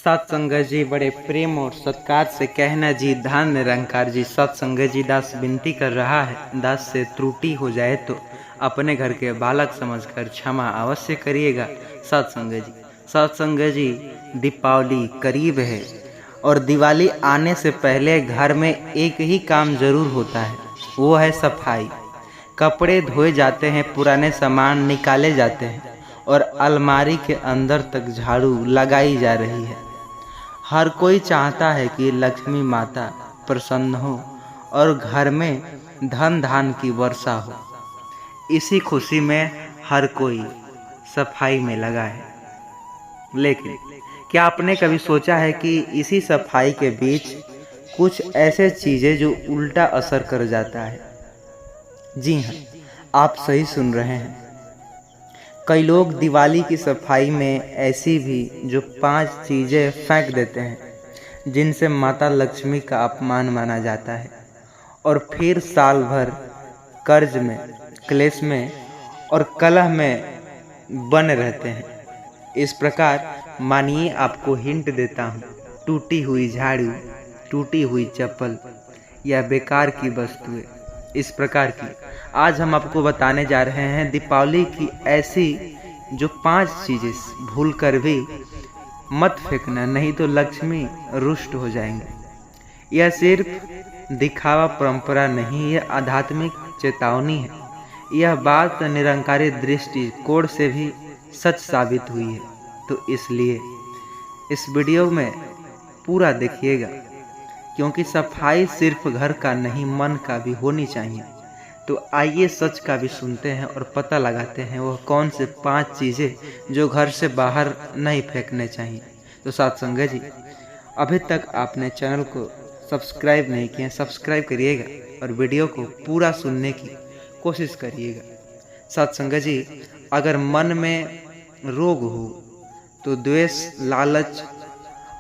सत्संगत जी बड़े प्रेम और सत्कार से कहना जी धान निरंकार जी। सत्संगत जी दास विनती कर रहा है, दास से त्रुटि हो जाए तो अपने घर के बालक समझकर क्षमा अवश्य करिएगा। सत्संगत जी दीपावली करीब है और दिवाली आने से पहले घर में एक ही काम जरूर होता है, वो है सफाई। कपड़े धोए जाते हैं, पुराने सामान निकाले जाते हैं और अलमारी के अंदर तक झाड़ू लगाई जा रही है। हर कोई चाहता है कि लक्ष्मी माता प्रसन्न हो और घर में धन धान की वर्षा हो। इसी खुशी में हर कोई सफाई में लगा है। लेकिन क्या आपने कभी सोचा है कि इसी सफाई के बीच कुछ ऐसे चीजें जो उल्टा असर कर जाता है? जी हाँ, आप सही सुन रहे हैं। कई लोग दिवाली की सफाई में ऐसी भी जो 5 चीजें फेंक देते हैं जिनसे माता लक्ष्मी का अपमान माना जाता है, और फिर साल भर कर्ज में, क्लेश में और कलह में बने रहते हैं। इस प्रकार मानिए आपको हिंट देता हूँ। टूटी हुई झाड़ू, टूटी हुई चप्पल या बेकार की वस्तुएं, इस प्रकार की आज हम आपको बताने जा रहे हैं दीपावली की ऐसी जो 5 चीजें भूल कर भी मत फेंकना, नहीं तो लक्ष्मी रुष्ट हो जाएंगे। यह सिर्फ दिखावा परंपरा नहीं, यह आध्यात्मिक चेतावनी है। यह बात निरंकारी दृष्टिकोण से भी सच साबित हुई है। तो इसलिए इस वीडियो में पूरा देखिएगा, क्योंकि सफाई सिर्फ घर का नहीं मन का भी होनी चाहिए। तो आइए सच का भी सुनते हैं और पता लगाते हैं वह कौन से 5 चीज़ें जो घर से बाहर नहीं फेंकने चाहिए। तो सत्संगत जी, अभी तक आपने चैनल को सब्सक्राइब नहीं किया, सब्सक्राइब करिएगा और वीडियो को पूरा सुनने की कोशिश करिएगा। सत्संगत जी, अगर मन में रोग हो तो द्वेष, लालच,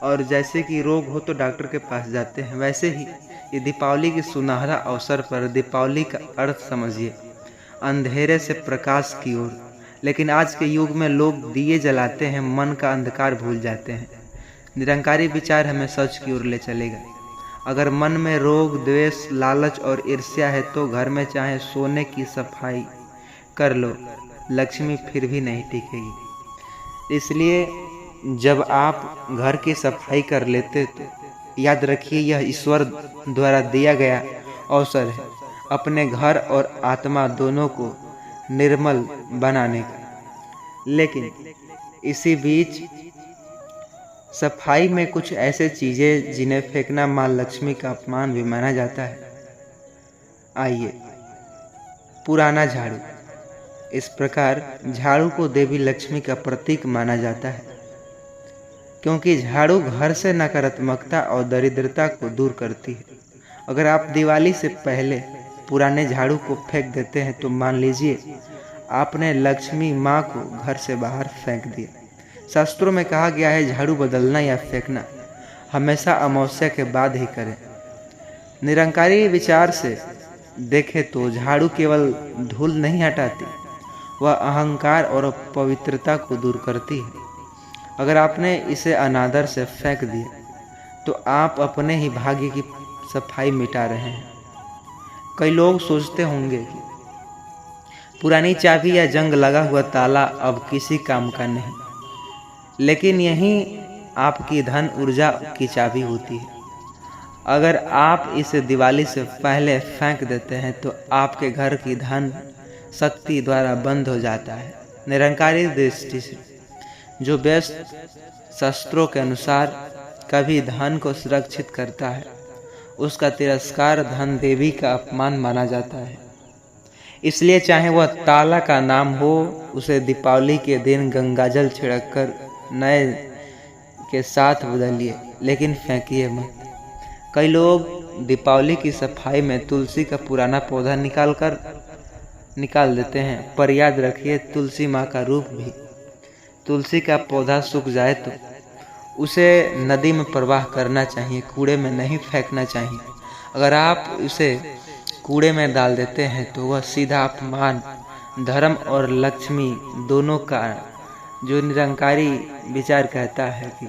और जैसे कि रोग हो तो डॉक्टर के पास जाते हैं, वैसे ही ये दीपावली के सुनहरा अवसर पर दीपावली का अर्थ समझिए, अंधेरे से प्रकाश की ओर। लेकिन आज के युग में लोग दिए जलाते हैं, मन का अंधकार भूल जाते हैं। निरंकारी विचार हमें सच की ओर ले चलेगा। अगर मन में रोग, द्वेष, लालच और ईर्ष्या है तो घर में चाहे सोने की सफाई कर लो, लक्ष्मी फिर भी नहीं टिकेगी। इसलिए जब आप घर की सफाई कर लेते तो याद रखिए यह ईश्वर द्वारा दिया गया अवसर है अपने घर और आत्मा दोनों को निर्मल बनाने का। लेकिन इसी बीच सफाई में कुछ ऐसे चीजें जिन्हें फेंकना माँ लक्ष्मी का अपमान भी माना जाता है। आइए, पुराना झाड़ू। इस प्रकार झाड़ू को देवी लक्ष्मी का प्रतीक माना जाता है, क्योंकि झाड़ू घर से नकारात्मकता और दरिद्रता को दूर करती है। अगर आप दिवाली से पहले पुराने झाड़ू को फेंक देते हैं तो मान लीजिए आपने लक्ष्मी माँ को घर से बाहर फेंक दिया। शास्त्रों में कहा गया है झाड़ू बदलना या फेंकना हमेशा अमावस्या के बाद ही करें। निरंकारी विचार से देखें तो झाड़ू केवल धूल नहीं हटाती, वह अहंकार और पवित्रता को दूर करती है। अगर आपने इसे अनादर से फेंक दिया तो आप अपने ही भाग्य की सफाई मिटा रहे हैं। कई लोग सोचते होंगे कि पुरानी चाबी या जंग लगा हुआ ताला अब किसी काम का नहीं, लेकिन यही आपकी धन ऊर्जा की चाबी होती है। अगर आप इसे दिवाली से पहले फेंक देते हैं तो आपके घर की धन शक्ति द्वारा बंद हो जाता है। निरंकारी दृष्टि से जो व्यस्त शास्त्रों के अनुसार कभी धन को सुरक्षित करता है, उसका तिरस्कार धन देवी का अपमान माना जाता है। इसलिए चाहे वह ताला का नाम हो, उसे दीपावली के दिन गंगाजल छिड़ककर नए के साथ बदलिए, लेकिन फेंकिए मत। कई लोग दीपावली की सफाई में तुलसी का पुराना पौधा निकाल देते हैं, पर याद रखिए तुलसी माँ का रूप भी। तुलसी का पौधा सूख जाए तो उसे नदी में प्रवाह करना चाहिए, कूड़े में नहीं फेंकना चाहिए। अगर आप उसे कूड़े में डाल देते हैं तो वह सीधा अपमान धर्म और लक्ष्मी दोनों का, जो निरंकारी विचार कहता है कि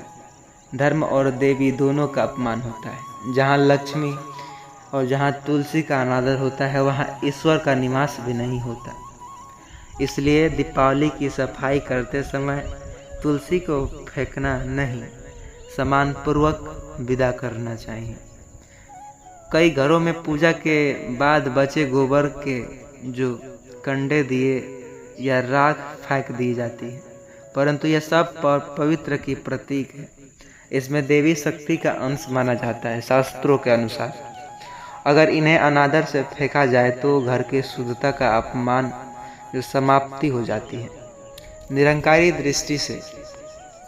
धर्म और देवी दोनों का अपमान होता है। जहाँ लक्ष्मी और जहाँ तुलसी का अनादर होता है वहाँ ईश्वर का निवास भी नहीं होता। इसलिए दीपावली की सफाई करते समय तुलसी को फेंकना नहीं, सम्मानपूर्वक विदा करना चाहिए। कई घरों में पूजा के बाद बचे गोबर के जो कंडे दिए या राख फेंक दी जाती है, परंतु यह सब पवित्र की प्रतीक है। इसमें देवी शक्ति का अंश माना जाता है। शास्त्रों के अनुसार अगर इन्हें अनादर से फेंका जाए तो घर की शुद्धता का अपमान जो समाप्ति हो जाती है। निरंकारी दृष्टि से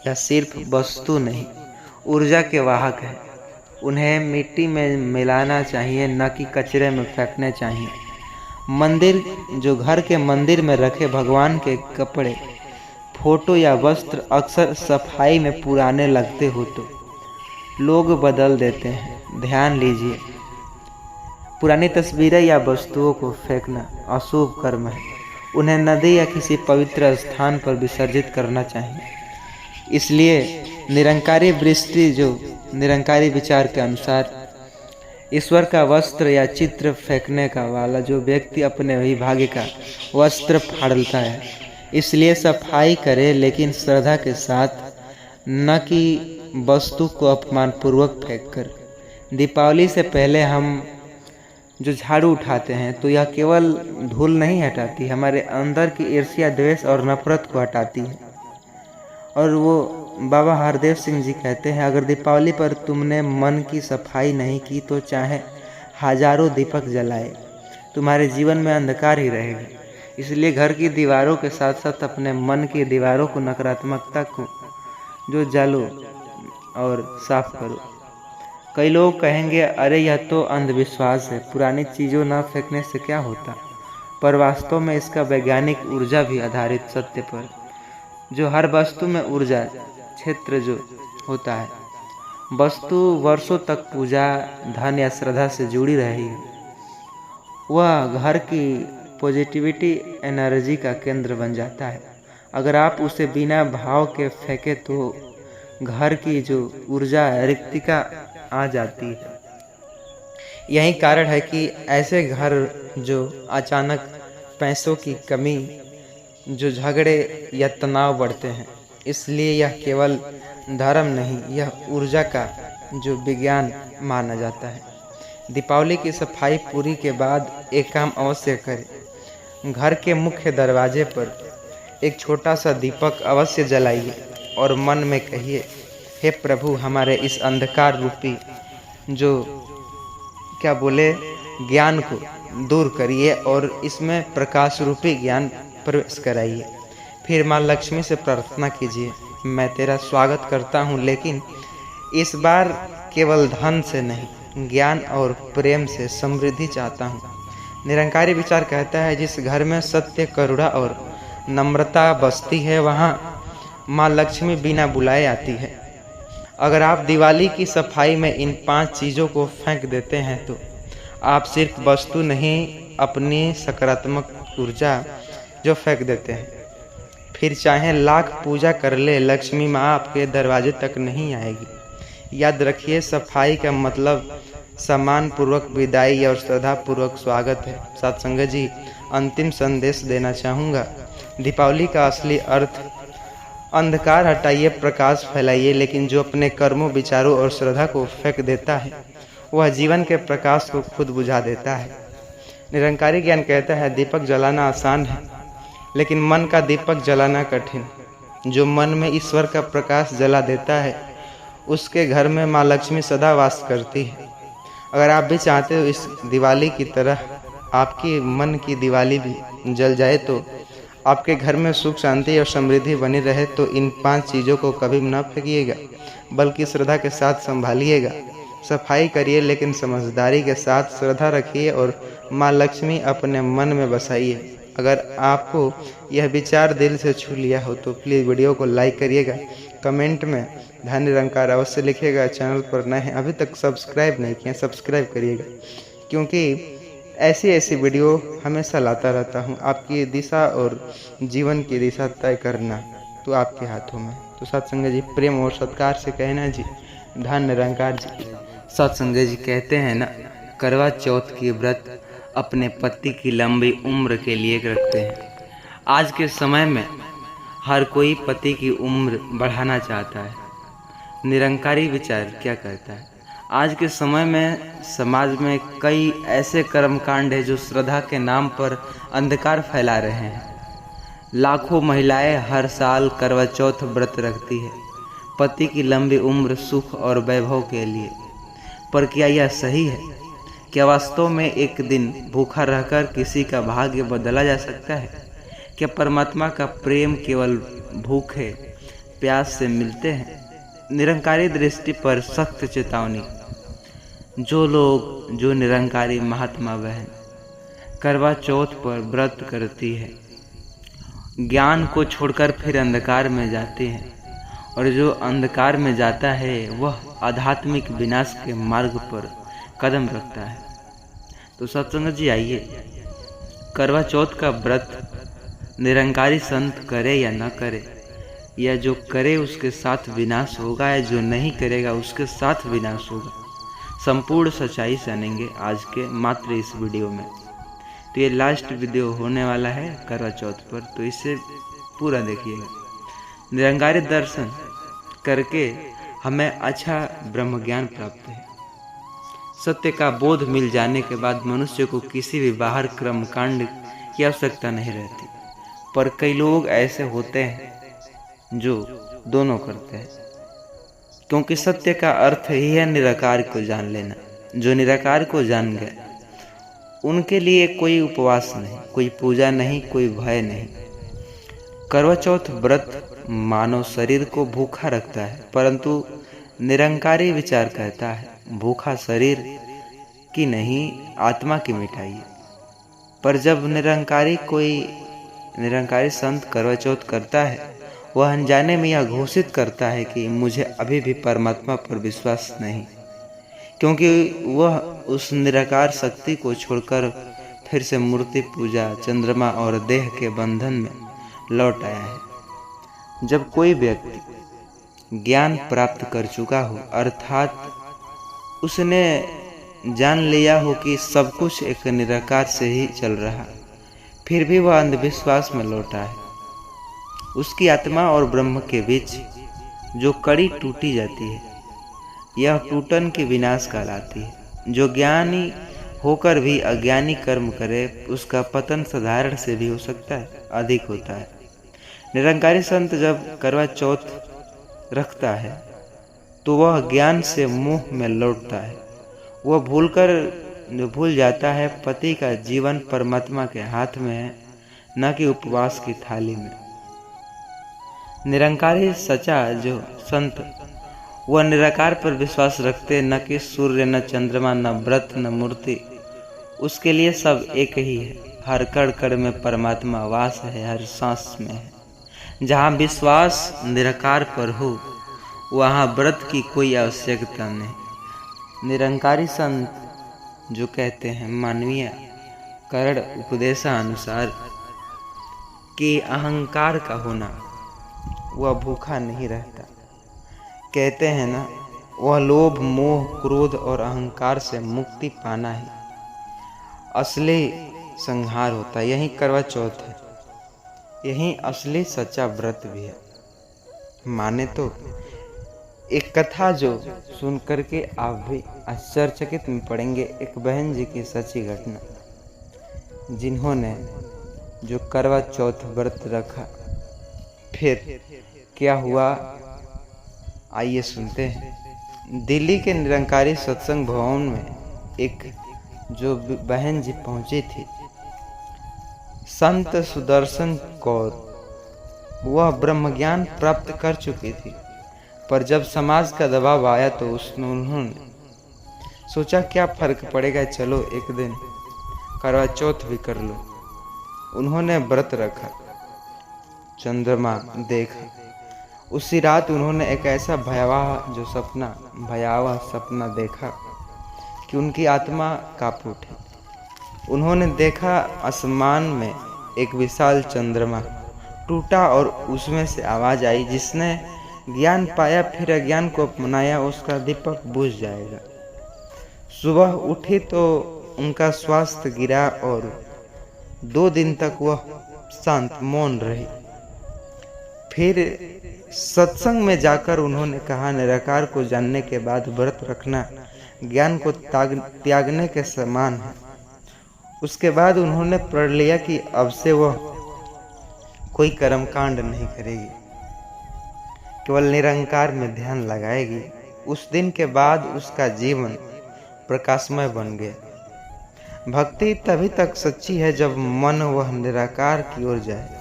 यह सिर्फ वस्तु नहीं, ऊर्जा के वाहक है। उन्हें मिट्टी में मिलाना चाहिए, न कि कचरे में फेंकने चाहिए। मंदिर जो घर के मंदिर में रखे भगवान के कपड़े, फोटो या वस्त्र अक्सर सफाई में पुराने लगते हो तो लोग बदल देते हैं। ध्यान लीजिए, पुरानी तस्वीरें या वस्तुओं को फेंकना अशुभ कर्म है। उन्हें नदी या किसी पवित्र स्थान पर विसर्जित करना चाहिए। इसलिए निरंकारी दृष्टि जो निरंकारी विचार के अनुसार ईश्वर का वस्त्र या चित्र फेंकने का वाला जो व्यक्ति अपने वही भाग्य का वस्त्र फाड़ता है। इसलिए सफाई करे, लेकिन श्रद्धा के साथ, न कि वस्तु को अपमानपूर्वक फेंककर। दीपावली से पहले हम जो झाड़ू उठाते हैं तो यह केवल धूल नहीं हटाती, हमारे अंदर की ईर्ष्या, द्वेष और नफरत को हटाती है। और वो बाबा हरदेव सिंह जी कहते हैं, अगर दीपावली पर तुमने मन की सफाई नहीं की तो चाहे हजारों दीपक जलाए, तुम्हारे जीवन में अंधकार ही रहेगा। इसलिए घर की दीवारों के साथ साथ अपने मन की दीवारों को, नकारात्मकता को जो जलो और साफ करो। कई लोग कहेंगे, अरे यह तो अंधविश्वास है, पुरानी चीज़ों न फेंकने से क्या होता। पर वास्तव में इसका वैज्ञानिक ऊर्जा भी आधारित सत्य पर, जो हर वस्तु में ऊर्जा क्षेत्र जो होता है, वस्तु वर्षों तक पूजा, धन या श्रद्धा से जुड़ी रही है, वह घर की पॉजिटिविटी एनर्जी का केंद्र बन जाता है। अगर आप उसे बिना भाव के फेंके तो घर की जो ऊर्जा रिक्तिका आ जाती है। यही कारण है कि ऐसे घर जो अचानक पैसों की कमी, जो झगड़े या तनाव बढ़ते हैं। इसलिए यह केवल धर्म नहीं, यह ऊर्जा का जो विज्ञान माना जाता है। दीपावली की सफाई पूरी के बाद एक काम अवश्य करें। घर के मुख्य दरवाजे पर एक छोटा सा दीपक अवश्य जलाइए और मन में कहिए, हे प्रभु, हमारे इस अंधकार रूपी जो क्या बोले ज्ञान को दूर करिए और इसमें प्रकाश रूपी ज्ञान प्रवेश कराइए। फिर माँ लक्ष्मी से प्रार्थना कीजिए, मैं तेरा स्वागत करता हूँ, लेकिन इस बार केवल धन से नहीं, ज्ञान और प्रेम से समृद्धि चाहता हूँ। निरंकारी विचार कहता है, जिस घर में सत्य, करुणा और नम्रता बसती है वहाँ माँ लक्ष्मी बिना बुलाए आती है। अगर आप दिवाली की सफाई में इन 5 चीज़ों को फेंक देते हैं तो आप सिर्फ वस्तु नहीं, अपनी सकारात्मक ऊर्जा जो फेंक देते हैं। फिर चाहे लाख पूजा कर ले, लक्ष्मी माँ आपके दरवाजे तक नहीं आएगी। याद रखिए, सफाई का मतलब सम्मानपूर्वक विदाई और श्रद्धापूर्वक स्वागत है। सत्संग जी, अंतिम संदेश देना चाहूँगा। दीपावली का असली अर्थ अंधकार हटाइए, प्रकाश फैलाइए, लेकिन जो अपने कर्मों, विचारों और श्रद्धा को फेंक देता है वह जीवन के प्रकाश को खुद बुझा देता है। निरंकारी ज्ञान कहता है, दीपक जलाना आसान है, लेकिन मन का दीपक जलाना कठिन। जो मन में ईश्वर का प्रकाश जला देता है उसके घर में माँ लक्ष्मी सदा वास करती है। अगर आप भी चाहते हो इस दिवाली की तरह आपकी मन की दिवाली भी जल जाए, तो आपके घर में सुख, शांति और समृद्धि बनी रहे, तो इन 5 चीज़ों को कभी न फेंकिएगा, बल्कि श्रद्धा के साथ संभालिएगा। सफाई करिए, लेकिन समझदारी के साथ श्रद्धा रखिए और माँ लक्ष्मी अपने मन में बसाइए। अगर आपको यह विचार दिल से छू लिया हो तो प्लीज़ वीडियो को लाइक करिएगा, कमेंट में धन निरंकार अवश्य लिखिएगा। चैनल पर नए हैं, अभी तक सब्सक्राइब नहीं किया, सब्सक्राइब करिएगा, क्योंकि ऐसी वीडियो हमेशा लाता रहता हूँ। आपकी दिशा और जीवन की दिशा तय करना तो आपके हाथों में। तो सत्संग जी प्रेम और सत्कार से कहना जी धन निरंकार जी। सत्संग जी कहते हैं ना, करवा चौथ की व्रत अपने पति की लंबी उम्र के लिए रखते हैं। आज के समय में हर कोई पति की उम्र बढ़ाना चाहता है। निरंकारी विचार क्या कहता है? आज के समय में समाज में कई ऐसे कर्मकांड है जो श्रद्धा के नाम पर अंधकार फैला रहे हैं। लाखों महिलाएं हर साल करवा चौथ व्रत रखती है पति की लंबी उम्र, सुख और वैभव के लिए। पर क्या यह सही है? क्या वास्तव में एक दिन भूखा रहकर किसी का भाग्य बदला जा सकता है? क्या परमात्मा का प्रेम केवल भूखे प्यास से मिलते हैं? निरंकारी दृष्टि पर सख्त चेतावनी। जो निरंकारी महात्मा बहन करवा चौथ पर व्रत करती है, ज्ञान को छोड़कर फिर अंधकार में जाते हैं, और जो अंधकार में जाता है वह आध्यात्मिक विनाश के मार्ग पर कदम रखता है। तो सत्संग जी आइए, करवा चौथ का व्रत निरंकारी संत करे या न करे, या जो करे उसके साथ विनाश होगा, या जो नहीं करेगा उसके साथ विनाश होगा, संपूर्ण सच्चाई जानेंगे आज के मात्र इस वीडियो में। तो ये लास्ट वीडियो होने वाला है करवा चौथ पर, तो इसे पूरा देखिएगा। निरंकारी दर्शन करके हमें अच्छा ब्रह्म ज्ञान प्राप्त है। सत्य का बोध मिल जाने के बाद मनुष्य को किसी भी बाहर कर्म कांड की आवश्यकता नहीं रहती। पर कई लोग ऐसे होते हैं जो दोनों करते हैं, क्योंकि सत्य का अर्थ ही है निराकार को जान लेना। जो निराकार को जान गए उनके लिए कोई उपवास नहीं, कोई पूजा नहीं, कोई भय नहीं। करवा चौथ व्रत मानव शरीर को भूखा रखता है, परंतु निरंकारी विचार कहता है भूखा शरीर की नहीं, आत्मा की मिठाई है। पर जब निरंकारी संत करवा चौथ करता है, वह अनजाने में यह घोषित करता है कि मुझे अभी भी परमात्मा पर विश्वास नहीं, क्योंकि वह उस निराकार शक्ति को छोड़कर फिर से मूर्ति पूजा, चंद्रमा और देह के बंधन में लौट आया है। जब कोई व्यक्ति ज्ञान प्राप्त कर चुका हो, अर्थात उसने जान लिया हो कि सब कुछ एक निराकार से ही चल रहा, फिर भी वह अंधविश्वास में लौटा है, उसकी आत्मा और ब्रह्म के बीच जो कड़ी टूटी जाती है, यह टूटन की विनाश कहलाती है। जो ज्ञानी होकर भी अज्ञानी कर्म करे, उसका पतन साधारण से भी हो सकता है, अधिक होता है। निरंकारी संत जब करवा चौथ रखता है तो वह ज्ञान से मोह में लौटता है। वह भूल जाता है पति का जीवन परमात्मा के हाथ में है, न कि उपवास की थाली में। निरंकारी सच्चा जो संत, वह निराकार पर विश्वास रखते, न कि सूर्य, न चंद्रमा, न व्रत, न मूर्ति। उसके लिए सब एक ही है। हर कण कण में परमात्मा वास है, हर सांस में है। जहाँ विश्वास निराकार पर हो, वहाँ व्रत की कोई आवश्यकता नहीं। निरंकारी संत जो कहते हैं मानवीय करण उपदेशानुसार कि अहंकार का होना, वह भूखा नहीं रहता। कहते हैं ना, वह लोभ, मोह, क्रोध और अहंकार से मुक्ति पाना ही असली संहार होता है। यही करवा चौथ है, यही असली सच्चा व्रत भी है। माने तो एक कथा जो सुन करके आप भी आश्चर्यचकित में पड़ेंगे। एक बहन जी की सच्ची घटना, जिन्होंने जो करवा चौथ व्रत रखा, फिर क्या हुआ आइए सुनते हैं। दिल्ली के निरंकारी सत्संग भवन में एक जो बहन जी पहुंची थी, संत सुदर्शन कौर, वह ब्रह्म ज्ञान प्राप्त कर चुकी थी। पर जब समाज का दबाव आया तो उन्होंने सोचा क्या फर्क पड़ेगा, चलो एक दिन करवा चौथ भी कर लो। उन्होंने व्रत रखा, चंद्रमा देखा। उसी रात उन्होंने एक ऐसा भयावह सपना देखा कि उनकी आत्मा कांप उठी। उन्होंने देखा आसमान में एक विशाल चंद्रमा टूटा और उसमें से आवाज आई जिसने ज्ञान पाया फिर अज्ञान को अपनाया, उसका दीपक बुझ जाएगा। सुबह उठी तो उनका स्वास्थ्य गिरा और 2 दिन तक वह शांत मौन रही। फिर सत्संग में जाकर उन्होंने कहा, निराकार को जानने के बाद व्रत रखना ज्ञान को त्यागने के समान है। उसके बाद उन्होंने प्रण लिया कि अब से वह कोई कर्मकांड नहीं करेगी, केवल निरंकार में ध्यान लगाएगी। उस दिन के बाद उसका जीवन प्रकाशमय बन गया। भक्ति तभी तक सच्ची है जब मन वह निराकार की ओर जाए।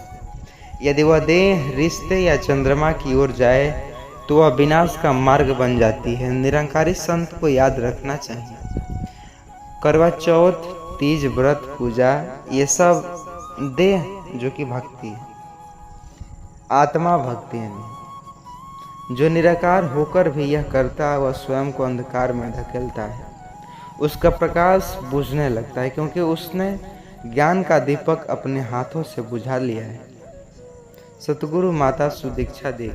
यदि वह देह, रिश्ते या चंद्रमा की ओर जाए तो वह विनाश का मार्ग बन जाती है। निरंकारी संत को याद रखना चाहिए, करवा चौथ, तीज, व्रत, पूजा, ये सब देह जो कि भक्ति है, आत्मा भक्ति नहीं। जो निराकार होकर भी यह करता है वह स्वयं को अंधकार में धकेलता है। उसका प्रकाश बुझने लगता है क्योंकि उसने ज्ञान का दीपक अपने हाथों से बुझा लिया है। सतगुरु माता सुदीक्षा दी,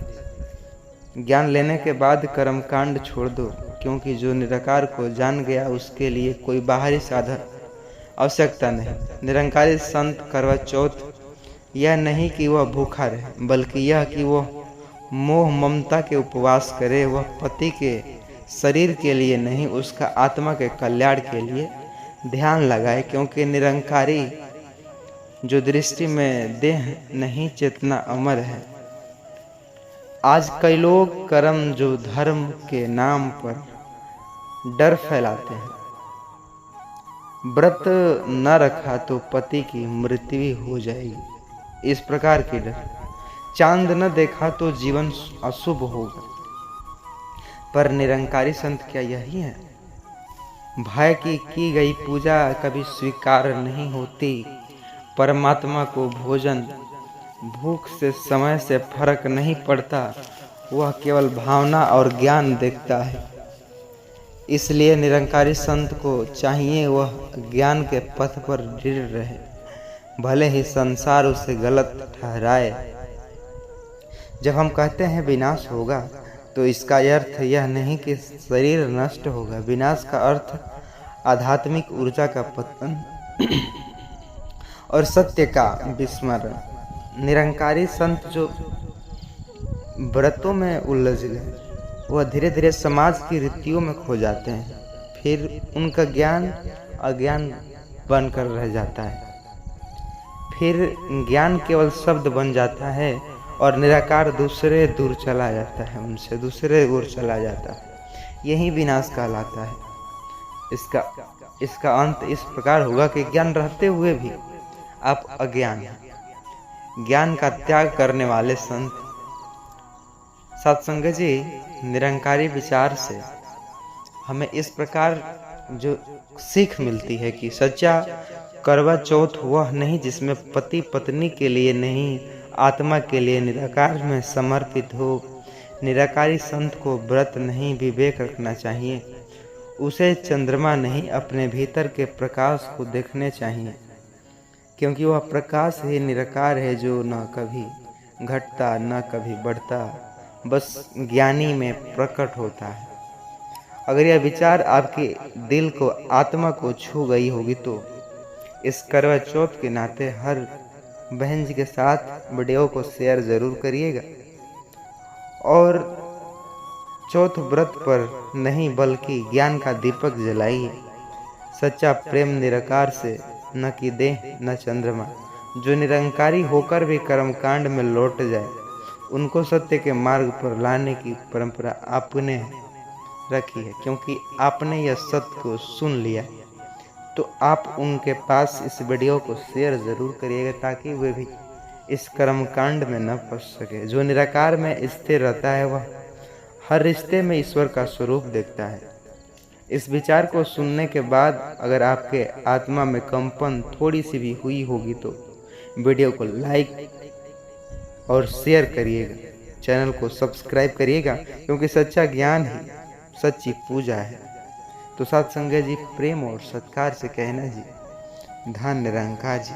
ज्ञान लेने के बाद कर्मकांड छोड़ दो, क्योंकि जो निराकार को जान गया उसके लिए कोई बाहरी साधन आवश्यकता नहीं। निरंकारी संत करवा चौथ यह नहीं कि वह भूखा रहे, बल्कि यह कि वह मोह ममता के उपवास करे। वह पति के शरीर के लिए नहीं, उसका आत्मा के कल्याण के लिए ध्यान लगाए, क्योंकि निरंकारी जो दृष्टि में देह नहीं चेतना अमर है। आज कई लोग कर्म जो धर्म के नाम पर डर फैलाते हैं। व्रत न रखा तो पति की मृत्यु हो जाएगी, इस प्रकार की डर। चांद न देखा तो जीवन अशुभ होगा। पर निरंकारी संत क्या यही है? भय की गई पूजा कभी स्वीकार नहीं होती। परमात्मा को भोजन भूख से समय से फर्क नहीं पड़ता, वह केवल भावना और ज्ञान देखता है। इसलिए निरंकारी संत को चाहिए वह ज्ञान के पथ पर दृढ़ रहे, भले ही संसार उसे गलत ठहराए। जब हम कहते हैं विनाश होगा तो इसका अर्थ यह नहीं कि शरीर नष्ट होगा। विनाश का अर्थ आध्यात्मिक ऊर्जा का पतन और सत्य का विस्मरण। निरंकारी संत जो व्रतों में उलझ गए वह धीरे धीरे समाज की रीतियों में खो जाते हैं, फिर उनका ज्ञान अज्ञान बनकर रह जाता है। फिर ज्ञान केवल शब्द बन जाता है और निराकार दूसरे दूर चला जाता है, उनसे दूसरे ओर चला जाता है। यही विनाश कहलाता है। इसका अंत इस प्रकार होगा कि ज्ञान रहते हुए भी आप अज्ञान हैं। ज्ञान का त्याग करने वाले संत। सत्संग जी, निरंकारी विचार से हमें इस प्रकार जो सीख मिलती है कि सच्चा करवा चौथ वह नहीं जिसमें पति पत्नी के लिए नहीं, आत्मा के लिए निराकार में समर्पित हो। निराकारी संत को व्रत नहीं, विवेक रखना चाहिए। उसे चंद्रमा नहीं, अपने भीतर के प्रकाश को देखने चाहिए, क्योंकि वह प्रकाश ही निराकार है जो न कभी घटता न कभी बढ़ता, बस ज्ञानी में प्रकट होता है। अगर यह विचार आपके दिल को, आत्मा को छू गई होगी तो इस करवा चौथ के नाते हर बहन जी के साथ वीडियो को शेयर जरूर करिएगा। और चौथ व्रत पर नहीं बल्कि ज्ञान का दीपक जलाइए। सच्चा प्रेम निराकार से, न कि देह न चंद्रमा। जो निरंकारी होकर भी कर्मकांड में लौट जाए, उनको सत्य के मार्ग पर लाने की परंपरा आपने रखी है, क्योंकि आपने यह सत्य को सुन लिया। तो आप उनके पास इस वीडियो को शेयर जरूर करिएगा ताकि वे भी इस कर्मकांड में न फंस सके। जो निराकार में स्थिर रहता है वह हर रिश्ते में ईश्वर का स्वरूप देखता है। इस विचार को सुनने के बाद अगर आपके आत्मा में कंपन थोड़ी सी भी हुई होगी तो वीडियो को लाइक और शेयर करिएगा, चैनल को सब्सक्राइब करिएगा, क्योंकि सच्चा ज्ञान ही सच्ची पूजा है। तो सत्संग जी, प्रेम और सत्कार से कहना जी, धन निरंकार जी।